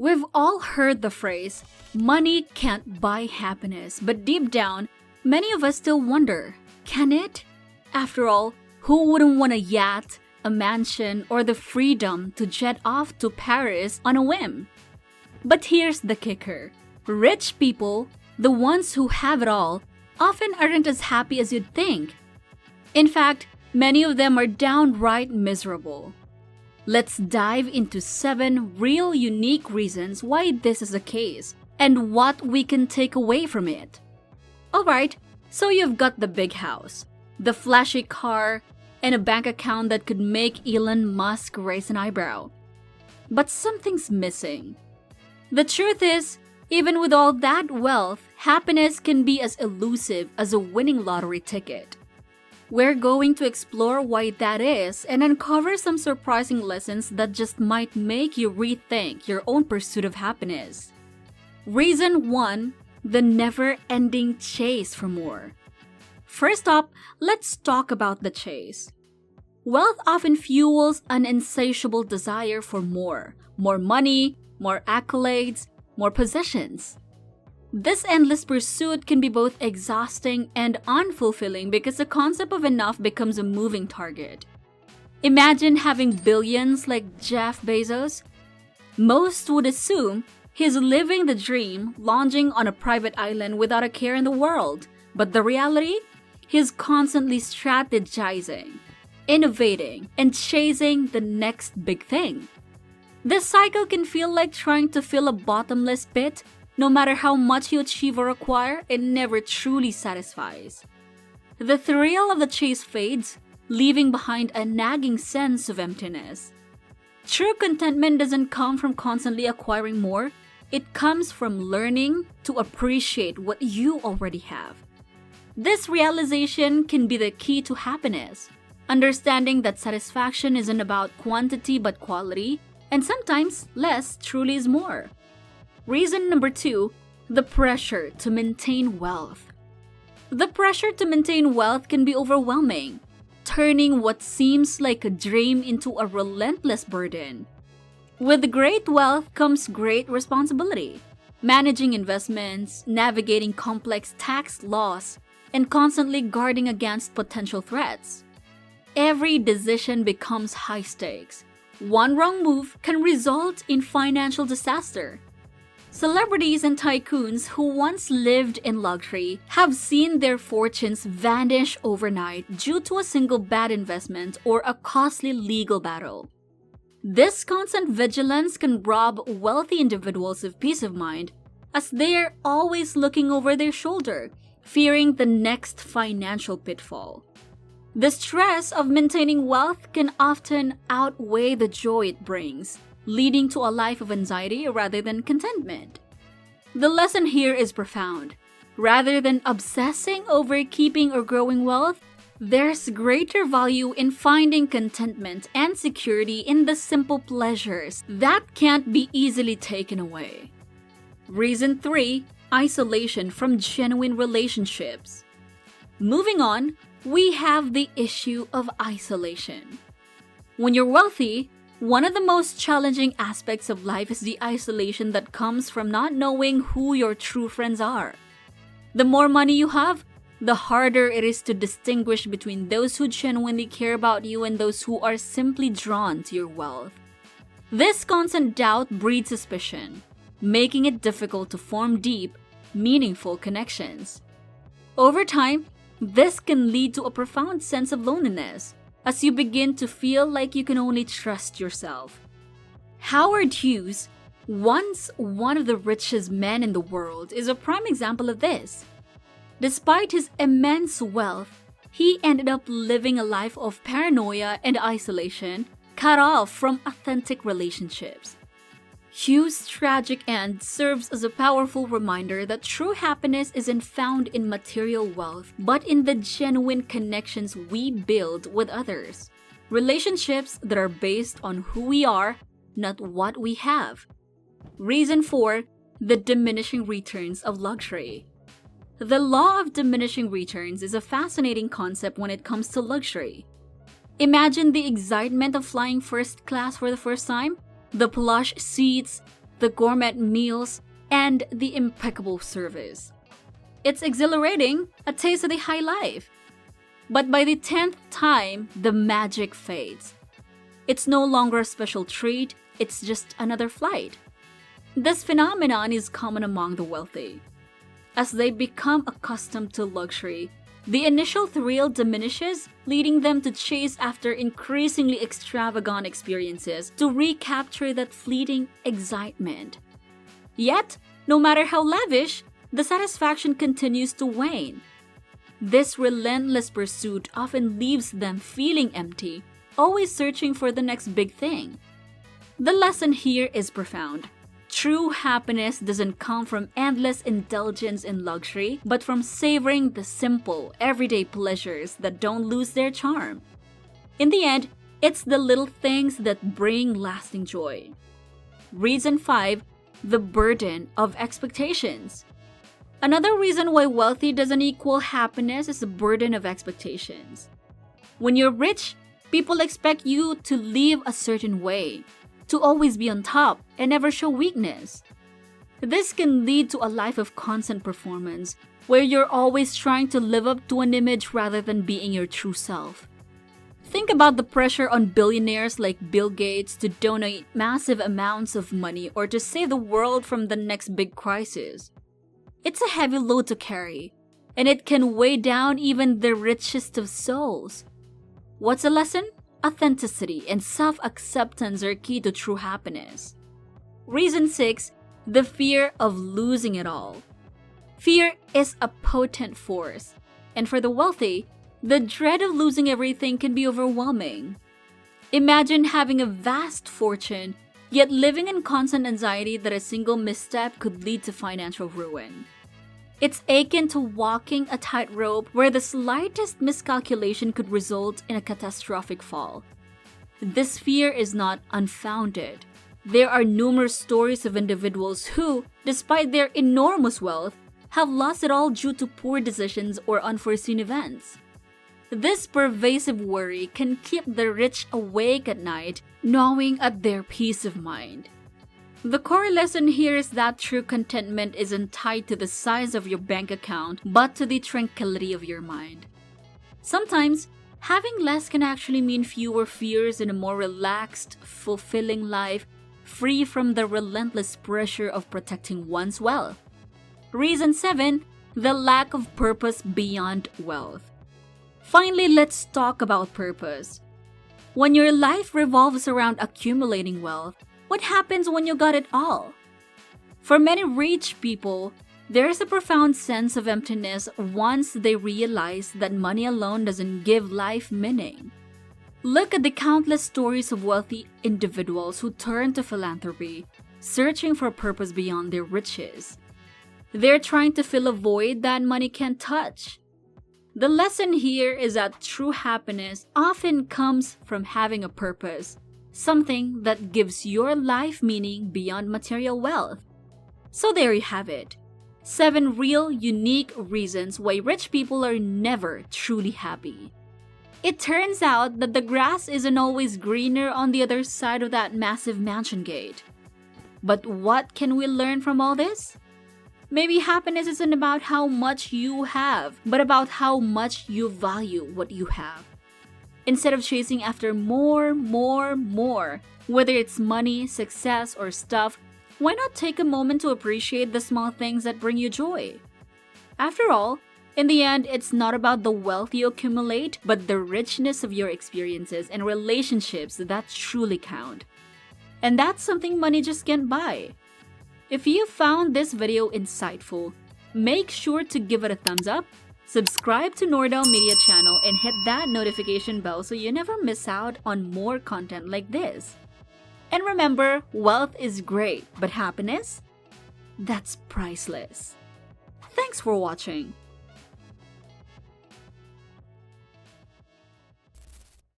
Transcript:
We've all heard the phrase, money can't buy happiness, but deep down, many of us still wonder, can it? After all, who wouldn't want a yacht, a mansion, or the freedom to jet off to Paris on a whim? But here's the kicker. Rich people, the ones who have it all, often aren't as happy as you'd think. In fact, many of them are downright miserable. Let's dive into 7 real unique reasons why this is the case and what we can take away from it. Alright, so you've got the big house, the flashy car, and a bank account that could make Elon Musk raise an eyebrow. But something's missing. The truth is, even with all that wealth, happiness can be as elusive as a winning lottery ticket. We're going to explore why that is and uncover some surprising lessons that just might make you rethink your own pursuit of happiness. Reason 1: the never-ending chase for more. First up, let's talk about the chase. Wealth often fuels an insatiable desire for more money, more accolades, more possessions. This endless pursuit can be both exhausting and unfulfilling because the concept of enough becomes a moving target. Imagine having billions like Jeff Bezos. Most would assume he's living the dream, lounging on a private island without a care in the world. But the reality? He's constantly strategizing, innovating, and chasing the next big thing. This cycle can feel like trying to fill a bottomless pit. No matter how much you achieve or acquire, it never truly satisfies. The thrill of the chase fades, leaving behind a nagging sense of emptiness. True contentment doesn't come from constantly acquiring more. It comes from learning to appreciate what you already have. This realization can be the key to happiness, understanding that satisfaction isn't about quantity but quality, and sometimes less truly is more. Reason number 2, the pressure to maintain wealth. The pressure to maintain wealth can be overwhelming, turning what seems like a dream into a relentless burden. With great wealth comes great responsibility. Managing investments, navigating complex tax laws, and constantly guarding against potential threats. Every decision becomes high stakes. One wrong move can result in financial disaster. Celebrities and tycoons who once lived in luxury have seen their fortunes vanish overnight due to a single bad investment or a costly legal battle. This constant vigilance can rob wealthy individuals of peace of mind, as they are always looking over their shoulder, fearing the next financial pitfall. The stress of maintaining wealth can often outweigh the joy it brings, leading to a life of anxiety rather than contentment. The lesson here is profound. Rather than obsessing over keeping or growing wealth, there's greater value in finding contentment and security in the simple pleasures that can't be easily taken away. Reason 3: isolation from genuine relationships. Moving on, we have the issue of isolation. When you're wealthy, one of the most challenging aspects of life is the isolation that comes from not knowing who your true friends are. The more money you have, the harder it is to distinguish between those who genuinely care about you and those who are simply drawn to your wealth. This constant doubt breeds suspicion, making it difficult to form deep, meaningful connections. Over time, this can lead to a profound sense of loneliness, as you begin to feel like you can only trust yourself. Howard Hughes, once one of the richest men in the world, is a prime example of this. Despite his immense wealth, he ended up living a life of paranoia and isolation, cut off from authentic relationships. Hughes' tragic end serves as a powerful reminder that true happiness isn't found in material wealth, but in the genuine connections we build with others. Relationships that are based on who we are, not what we have. Reason 4: the diminishing returns of luxury. The law of diminishing returns is a fascinating concept when it comes to luxury. Imagine the excitement of flying first class for the first time. The plush seats, the gourmet meals, and the impeccable service. It's exhilarating, a taste of the high life. But by the 10th time, the magic fades. It's no longer a special treat, it's just another flight. This phenomenon is common among the wealthy. As they become accustomed to luxury, the initial thrill diminishes, leading them to chase after increasingly extravagant experiences to recapture that fleeting excitement. Yet, no matter how lavish, the satisfaction continues to wane. This relentless pursuit often leaves them feeling empty, always searching for the next big thing. The lesson here is profound. True happiness doesn't come from endless indulgence in luxury, but from savoring the simple, everyday pleasures that don't lose their charm. In the end, it's the little things that bring lasting joy. Reason 5. The burden of expectations. Another reason why wealthy doesn't equal happiness is the burden of expectations. When you're rich, people expect you to live a certain way, to always be on top and never show weakness. This can lead to a life of constant performance, where you're always trying to live up to an image rather than being your true self. Think about the pressure on billionaires like Bill Gates to donate massive amounts of money or to save the world from the next big crisis. It's a heavy load to carry, and it can weigh down even the richest of souls. What's the lesson? Authenticity and self-acceptance are key to true happiness. Reason 6. The fear of losing it all. Fear is a potent force, and for the wealthy, the dread of losing everything can be overwhelming. Imagine having a vast fortune, yet living in constant anxiety that a single misstep could lead to financial ruin. It's akin to walking a tightrope where the slightest miscalculation could result in a catastrophic fall. This fear is not unfounded. There are numerous stories of individuals who, despite their enormous wealth, have lost it all due to poor decisions or unforeseen events. This pervasive worry can keep the rich awake at night, gnawing at their peace of mind. The core lesson here is that true contentment isn't tied to the size of your bank account, but to the tranquility of your mind. Sometimes, having less can actually mean fewer fears and a more relaxed, fulfilling life, free from the relentless pressure of protecting one's wealth. Reason 7. The lack of purpose beyond wealth. Finally, let's talk about purpose. When your life revolves around accumulating wealth, what happens when you got it all? For many rich people, there is a profound sense of emptiness once they realize that money alone doesn't give life meaning. Look at the countless stories of wealthy individuals who turn to philanthropy, searching for a purpose beyond their riches. They're trying to fill a void that money can't touch. The lesson here is that true happiness often comes from having a purpose, something that gives your life meaning beyond material wealth. So there you have it. 7 real, unique reasons why rich people are never truly happy. It turns out that the grass isn't always greener on the other side of that massive mansion gate. But what can we learn from all this? Maybe happiness isn't about how much you have, but about how much you value what you have. Instead of chasing after more, whether it's money, success, or stuff, why not take a moment to appreciate the small things that bring you joy? After all, in the end, it's not about the wealth you accumulate, but the richness of your experiences and relationships that truly count. And that's something money just can't buy. If you found this video insightful, make sure to give it a thumbs up, subscribe to Nordel Media channel, and hit that notification bell so you never miss out on more content like this. And remember, wealth is great, but happiness? That's priceless. Thanks for watching.